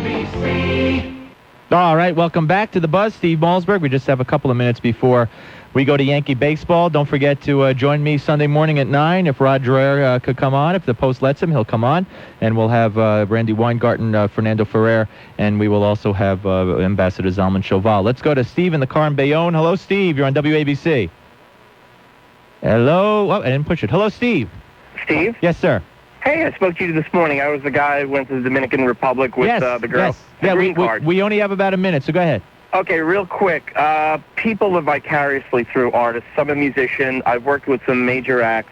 WABC. All right, welcome back to The Buzz. Steve Malzberg. We just have a couple of minutes before we go to Yankee baseball. Don't forget to join me Sunday morning at 9. If Rod Dreher could come on, if the Post lets him, he'll come on. And we'll have Randy Weingarten, Fernando Ferrer, and we will also have Ambassador Zalman Shoval. Let's go to Steve in the car in Bayonne. Hello, Steve. You're on WABC. Hello. Oh, I didn't push it. Hello, Steve. Steve? Yes, sir. Hey, I spoke to you this morning. I was the guy who went to the Dominican Republic with the girl. Yes. The green card. We only have about a minute, so go ahead. Okay, real quick. People live vicariously through artists. I'm a musician. I've worked with some major acts,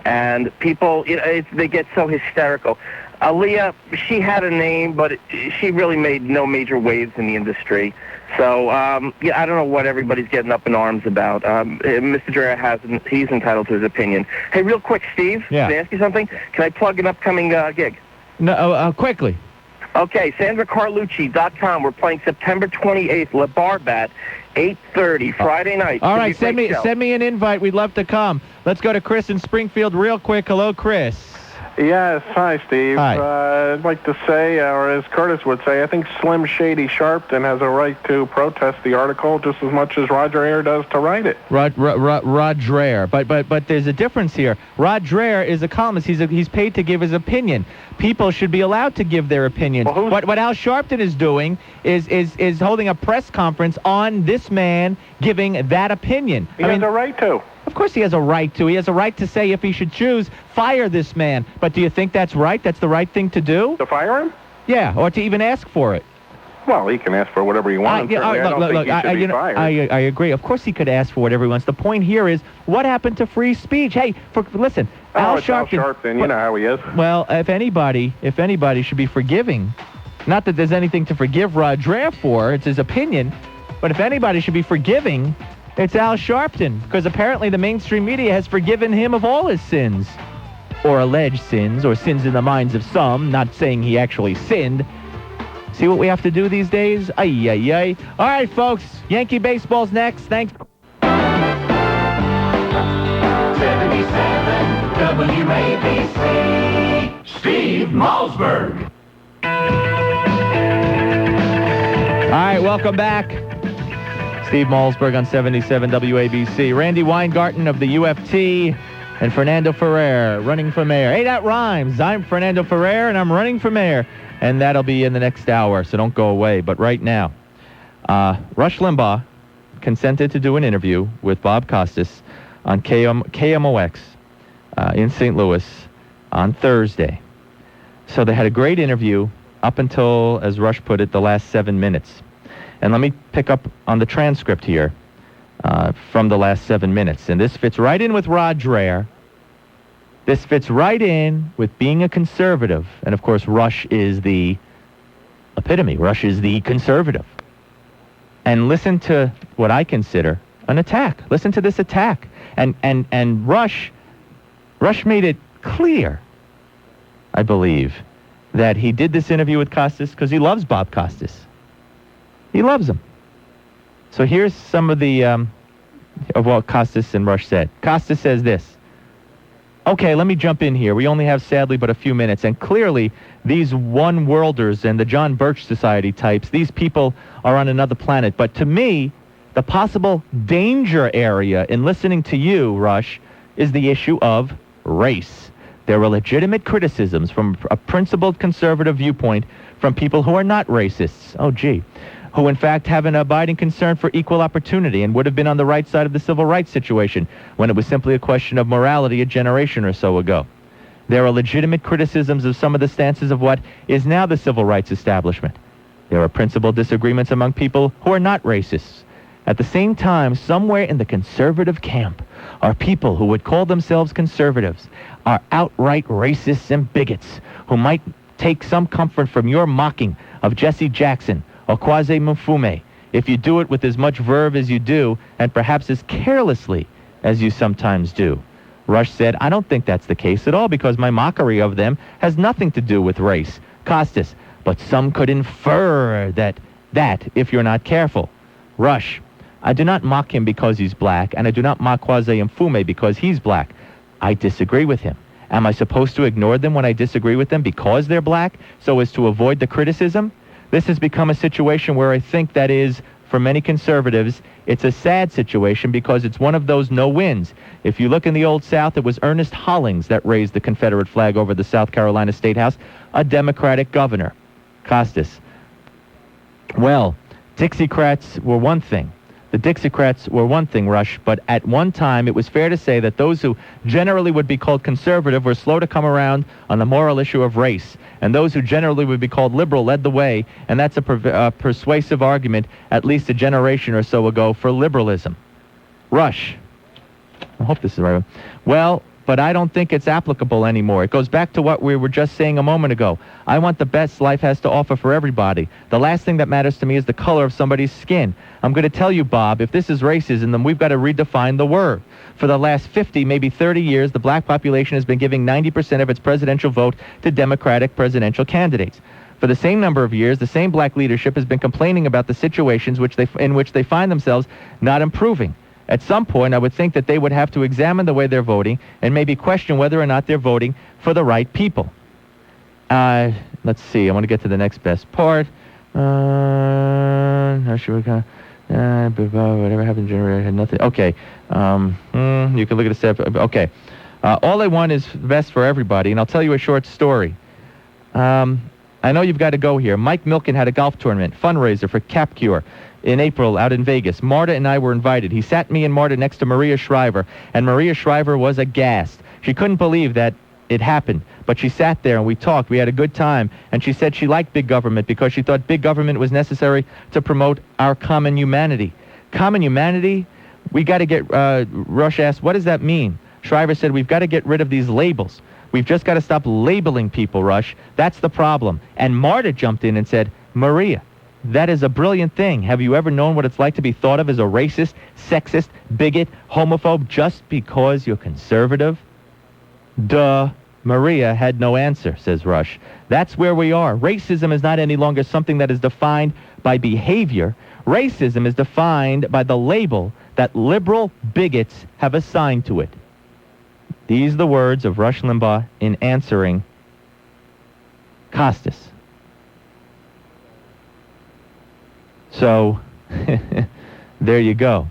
and people, they get so hysterical. Aaliyah, she had a name, but she really made no major waves in the industry. So, I don't know what everybody's getting up in arms about. Mr. Dreher he's entitled to his opinion. Hey, real quick, Steve, Yeah. Can I ask you something? Can I plug an upcoming gig? No, quickly. Okay, SandraCarlucci.com. We're playing September 28th, La Barbat, 8:30, Friday night. All right, send me an invite. We'd love to come. Let's go to Chris in Springfield real quick. Hello, Chris. Yes, hi, Steve. Hi. I'd like to say, or as Curtis would say, I think Slim Shady Sharpton has a right to protest the article just as much as Roger Dreher does to write it. Rod Dreher. But there's a difference here. Rod Dreher is a columnist. He's paid to give his opinion. People should be allowed to give their opinion. Well, what Al Sharpton is doing is holding a press conference on this man giving that opinion. He has a right to. Of course he has a right to. He has a right to say, if he should choose, fire this man. But do you think that's right? That's the right thing to do? To fire him? Yeah, or to even ask for it. Well, he can ask for whatever he wants. I don't think he should be fired. I agree. Of course he could ask for whatever he wants. The point here is, what happened to free speech? Hey, listen, Al Sharpton, you know how he is. Well, if anybody should be forgiving, not that there's anything to forgive Rod Dreher for, it's his opinion, but if anybody should be forgiving, it's Al Sharpton, because apparently the mainstream media has forgiven him of all his sins, or alleged sins, or sins in the minds of some, not saying he actually sinned. See what we have to do these days? Ay, ay, ay. All right, folks, Yankee baseball's next. Thanks. 77 WABC. Steve Malzberg. All right, welcome back. Steve Malzberg on 77 WABC. Randy Weingarten of the UFT and Fernando Ferrer running for mayor. Hey, that rhymes. I'm Fernando Ferrer, and I'm running for mayor. And that'll be in the next hour, so don't go away. But right now, Rush Limbaugh consented to do an interview with Bob Costas on KMOX in St. Louis on Thursday. So they had a great interview up until, as Rush put it, the last 7 minutes. And let me pick up on the transcript here from the last 7 minutes. And this fits right in with Rod Dreher. This fits right in with being a conservative. And, of course, Rush is the epitome. Rush is the conservative. And listen to what I consider an attack. Listen to this attack. And Rush made it clear, I believe, that he did this interview with Costas because he loves Bob Costas. He loves him. So here's some of the of what Costas and Rush said. Costas says this. Okay, let me jump in here. We only have, sadly, but a few minutes. And clearly, these one-worlders and the John Birch Society types, these people are on another planet. But to me, the possible danger area in listening to you, Rush, is the issue of race. There are legitimate criticisms from a principled conservative viewpoint from people who are not racists. Oh, gee. Who in fact have an abiding concern for equal opportunity and would have been on the right side of the civil rights situation when it was simply a question of morality a generation or so ago. There are legitimate criticisms of some of the stances of what is now the civil rights establishment. There are principal disagreements among people who are not racists. At the same time, somewhere in the conservative camp are people who would call themselves conservatives, are outright racists and bigots, who might take some comfort from your mocking of Jesse Jackson or Kwame Mfume, if you do it with as much verve as you do, and perhaps as carelessly as you sometimes do. Rush said, I don't think that's the case at all, because my mockery of them has nothing to do with race. Costas, but some could infer that if you're not careful. Rush, I do not mock him because he's black, and I do not mock Kwame Mfume because he's black. I disagree with him. Am I supposed to ignore them when I disagree with them because they're black, so as to avoid the criticism? This has become a situation where I think that is, for many conservatives, it's a sad situation because it's one of those no-wins. If you look in the Old South, it was Ernest Hollings that raised the Confederate flag over the South Carolina State House, a Democratic governor, Costas. Well, Dixiecrats were one thing. The Dixiecrats were one thing, Rush, but at one time it was fair to say that those who generally would be called conservative were slow to come around on the moral issue of race, and those who generally would be called liberal led the way, and that's a persuasive argument at least a generation or so ago for liberalism. Rush. I hope this is the right one. Well, but I don't think it's applicable anymore. It goes back to what we were just saying a moment ago. I want the best life has to offer for everybody. The last thing that matters to me is the color of somebody's skin. I'm going to tell you, Bob, if this is racism, then we've got to redefine the word. For the last 50, maybe 30 years, the black population has been giving 90% of its presidential vote to Democratic presidential candidates. For the same number of years, the same black leadership has been complaining about the situations in which they find themselves not improving. At some point, I would think that they would have to examine the way they're voting and maybe question whether or not they're voting for the right people. Let's see. I want to get to the next best part. Not sure whatever happened generated nothing. Okay. You can look at the step. Okay. All I want is best for everybody, and I'll tell you a short story. I know you've got to go here. Mike Milken had a golf tournament fundraiser for CapCure in April out in Vegas. Marta and I were invited. He sat me and Marta next to Maria Shriver, and Maria Shriver was aghast. She couldn't believe that it happened, but she sat there and we talked. We had a good time, and she said she liked big government because she thought big government was necessary to promote our common humanity. Common humanity? We got to get, Rush asked, what does that mean? Shriver said, we've got to get rid of these labels. We've just got to stop labeling people, Rush. That's the problem. And Marta jumped in and said, Maria, that is a brilliant thing. Have you ever known what it's like to be thought of as a racist, sexist, bigot, homophobe just because you're conservative? Duh. Maria had no answer, says Rush. That's where we are. Racism is not any longer something that is defined by behavior. Racism is defined by the label that liberal bigots have assigned to it. These are the words of Rush Limbaugh in answering Costas. So, there you go.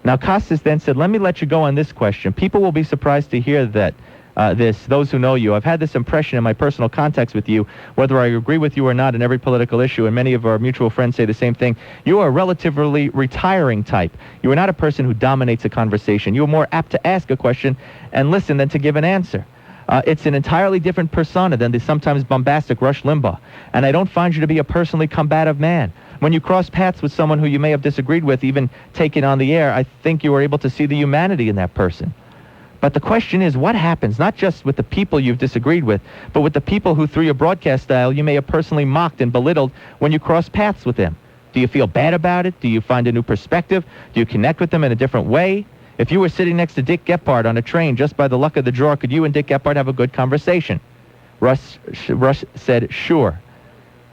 Now, Costas then said, let me let you go on this question. People will be surprised to hear that those who know you. I've had this impression in my personal contacts with you, whether I agree with you or not in every political issue, and many of our mutual friends say the same thing. You are a relatively retiring type. You are not a person who dominates a conversation. You are more apt to ask a question and listen than to give an answer. It's an entirely different persona than the sometimes bombastic Rush Limbaugh, and I don't find you to be a personally combative man. When you cross paths with someone who you may have disagreed with, even taken on the air, I think you are able to see the humanity in that person. But the question is, what happens, not just with the people you've disagreed with, but with the people who, through your broadcast style, you may have personally mocked and belittled when you cross paths with them? Do you feel bad about it? Do you find a new perspective? Do you connect with them in a different way? If you were sitting next to Dick Gephardt on a train, just by the luck of the draw, could you and Dick Gephardt have a good conversation? Rush said, sure.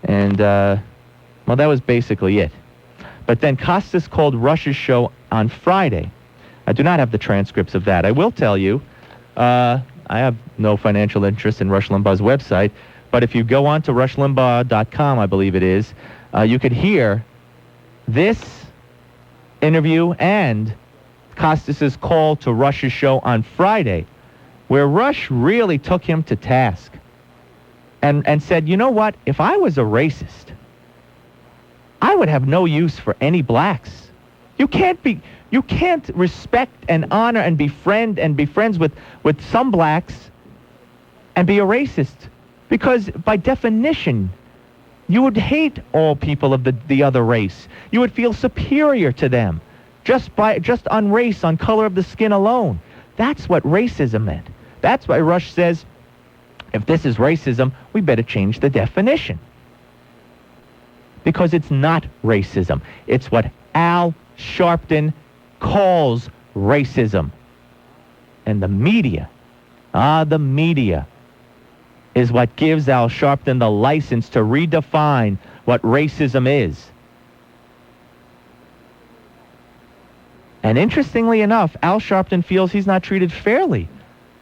And, well, that was basically it. But then Costas called Rush's show on Friday. I do not have the transcripts of that. I will tell you, I have no financial interest in Rush Limbaugh's website, but if you go on to rushlimbaugh.com, I believe it is, you could hear this interview and Costas's call to Rush's show on Friday, where Rush really took him to task and said, you know what, if I was a racist, I would have no use for any blacks. You can't respect and honor and be friends with some blacks and be a racist, because by definition, you would hate all people of the other race. You would feel superior to them just on race, on color of the skin alone. That's what racism meant. That's why Rush says, if this is racism, we better change the definition. Because it's not racism. It's what Al Sharpton calls racism. And the media is what gives Al Sharpton the license to redefine what racism is. And interestingly enough, Al Sharpton feels he's not treated fairly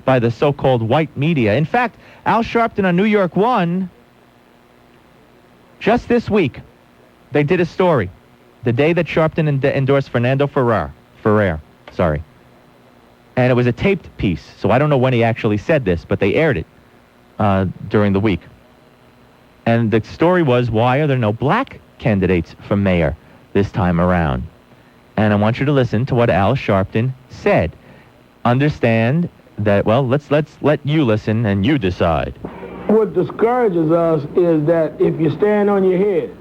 by the so-called white media. In fact, Al Sharpton on New York One Just this week, they did a story. The day that Sharpton endorsed Fernando Ferrer. And it was a taped piece, so I don't know when he actually said this, but they aired it during the week. And the story was, why are there no black candidates for mayor this time around? And I want you to listen to what Al Sharpton said. Understand that, well, let's let you listen and you decide. What discourages us is that if you stand on your head,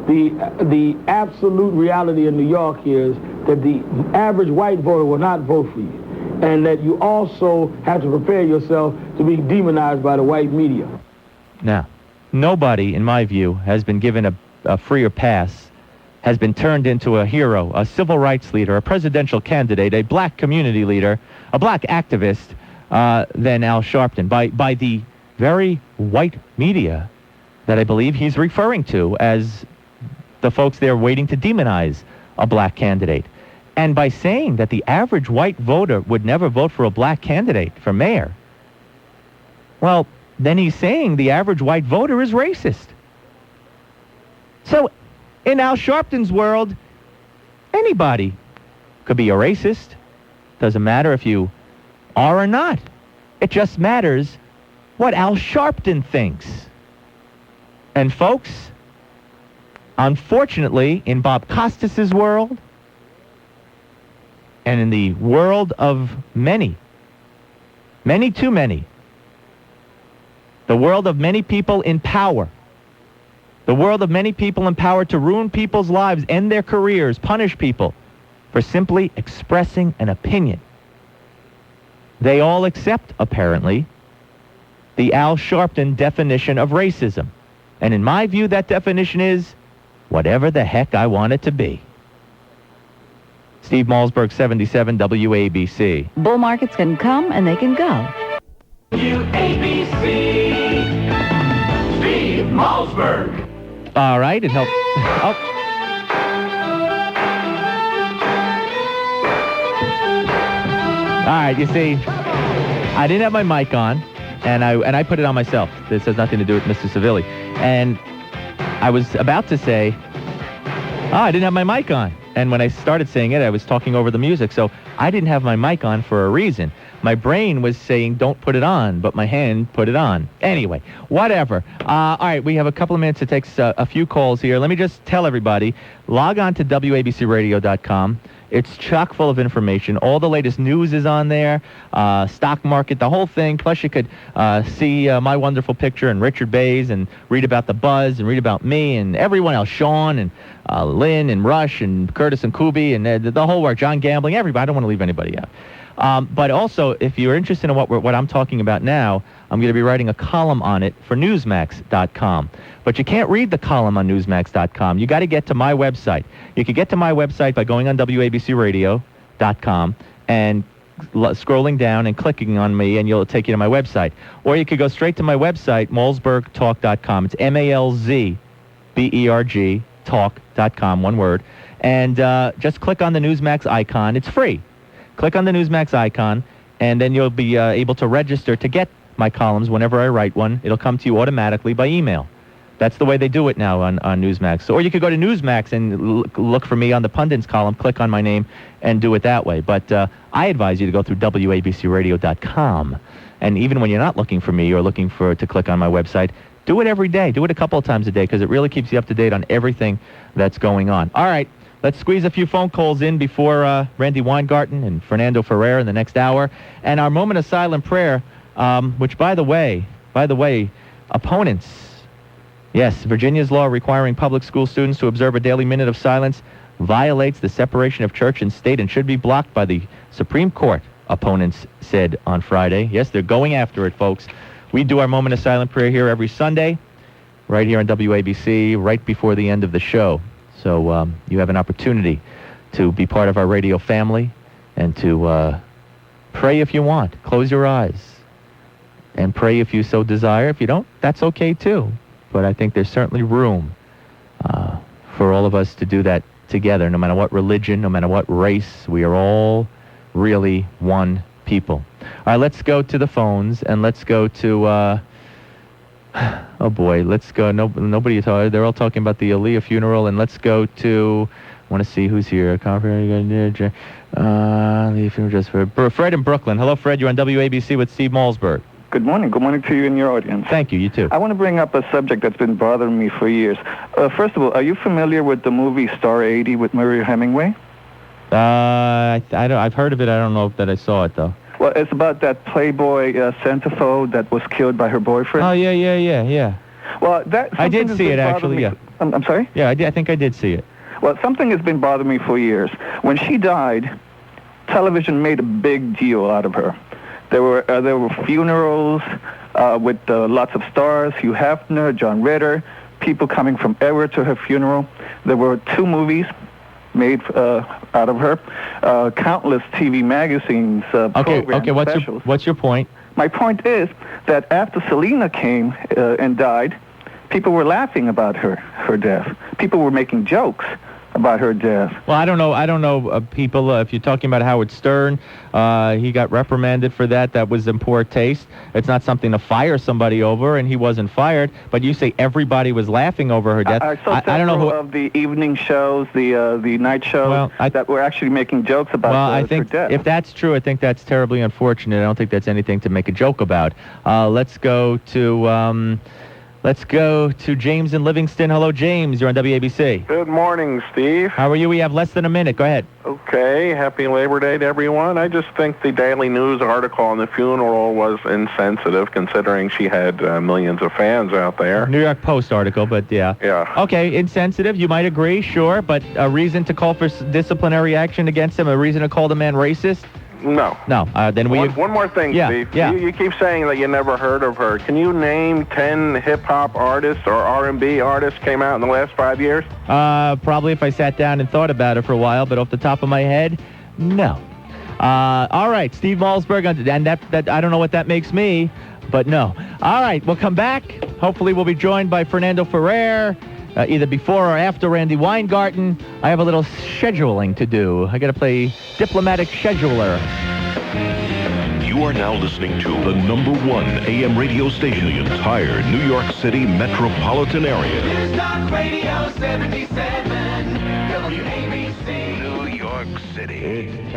the absolute reality in New York is that the average white voter will not vote for you, and that you also have to prepare yourself to be demonized by the white media. Now, nobody, in my view, has been given a freer pass, has been turned into a hero, a civil rights leader, a presidential candidate, a black community leader, a black activist than Al Sharpton by the very white media that I believe he's referring to as the folks there waiting to demonize a black candidate. And by saying that the average white voter would never vote for a black candidate for mayor, well, then he's saying the average white voter is racist. So in Al Sharpton's world, anybody could be a racist. Doesn't matter if you are or not. It just matters what Al Sharpton thinks. And folks, unfortunately, in Bob Costas's world, and in the world of many, many too many, the world of many people in power, the world of many people in power to ruin people's lives, end their careers, punish people for simply expressing an opinion, they all accept, apparently, the Al Sharpton definition of racism. And in my view, that definition is whatever the heck I want it to be. Steve Malzberg, 77 WABC. Bull markets can come and they can go. WABC. Steve Malzberg. All right, it helped. Oh. All right, you see, I didn't have my mic on, and I put it on myself. This has nothing to do with Mr. Civilli. And I was about to say, I didn't have my mic on. And when I started saying it, I was talking over the music. So I didn't have my mic on for a reason. My brain was saying, don't put it on, but my hand put it on. Anyway, whatever. All right, we have a couple of minutes to take a few calls here. Let me just tell everybody, log on to WABCRadio.com. It's chock full of information. All the latest news is on there, stock market, the whole thing. Plus, you could see my wonderful picture and Richard Bays and read about the buzz and read about me and everyone else, Sean and Lynn and Rush and Curtis and Kubi and the whole work, John Gambling, everybody. I don't want to leave anybody out. But also, if you're interested in what I'm talking about now, I'm going to be writing a column on it for Newsmax.com. But you can't read the column on Newsmax.com. You got to get to my website. You can get to my website by going on WABCRadio.com and scrolling down and clicking on me, and it'll take you to my website. Or you could go straight to my website, malzbergtalk.com. It's MALZBERG talk.com, one word. And just click on the Newsmax icon. It's free. Click on the Newsmax icon, and then you'll be able to register to get my columns whenever I write one. It'll come to you automatically by email. That's the way they do it now on Newsmax. Or you could go to Newsmax and look for me on the pundits column, click on my name, and do it that way. But I advise you to go through WABCRadio.com. And even when you're not looking for me or looking to click on my website, do it every day. Do it a couple of times a day because it really keeps you up to date on everything that's going on. All right. Let's squeeze a few phone calls in before Randy Weingarten and Fernando Ferrer in the next hour. And our moment of silent prayer, which, by the way, opponents, yes, Virginia's law requiring public school students to observe a daily minute of silence violates the separation of church and state and should be blocked by the Supreme Court, opponents said on Friday. Yes, they're going after it, folks. We do our moment of silent prayer here every Sunday, right here on WABC, right before the end of the show. So you have an opportunity to be part of our radio family and to pray if you want. Close your eyes and pray if you so desire. If you don't, that's okay too. But I think there's certainly room for all of us to do that together, no matter what religion, no matter what race. We are all really one people. All right, let's go to the phones, and let's go to Oh boy, let's go. Nobody they're all talking about the Aaliyah funeral, and let's go to. I want to see who's here. Aaliyah funeral just for Fred in Brooklyn. Hello, Fred. You're on WABC with Steve Malzberg. Good morning. Good morning to you and your audience. Thank you. You too. I want to bring up a subject that's been bothering me for years. First of all, are you familiar with the movie Star 80 with Maria Hemingway? I've heard of it. I don't know that I saw it though. Well, it's about that Playboy centerfold that was killed by her boyfriend. Oh yeah. Well, that I did see it actually. Yeah. I'm sorry. Yeah, I think I did see it. Well, something has been bothering me for years. When she died, television made a big deal out of her. There were funerals with lots of stars, Hugh Hefner, John Ritter, people coming from everywhere to her funeral. There were 2 movies made out of her, countless TV magazines, programs, specials. What's your point? My point is that after Selena came and died, people were laughing about her death. People were making jokes about her death. Well, I don't know people. If you're talking about Howard Stern, he got reprimanded for that. That was in poor taste. It's not something to fire somebody over, and he wasn't fired. But you say everybody was laughing over her death. I saw several I don't know who of the evening shows, the night shows that were actually making jokes about her death. If that's true, I think that's terribly unfortunate. I don't think that's anything to make a joke about. Let's go to James in Livingston. Hello, James. You're on WABC. Good morning, Steve. How are you? We have less than a minute. Go ahead. Okay, happy Labor Day to everyone. I just think the Daily News article on the funeral was insensitive, considering she had millions of fans out there. New York Post article, but yeah. Yeah. Okay, insensitive. You might agree, sure, but a reason to call for disciplinary action against him, a reason to call the man racist? No. No. Then we... One more thing, Steve. Yeah. You keep saying that you never heard of her. Can you name 10 hip-hop artists or R&B artists came out in the last 5 years? Probably if I sat down and thought about it for a while, but off the top of my head, no. All right, Steve Malzberg, and that I don't know what that makes me, but no. All right, we'll come back. Hopefully we'll be joined by Fernando Ferrer, either before or after Randy Weingarten. I have a little scheduling to do. I got to play diplomatic scheduler. You are now listening to the #1 AM radio station in the entire New York City metropolitan area. News Talk Radio 77, WABC. New York City. It's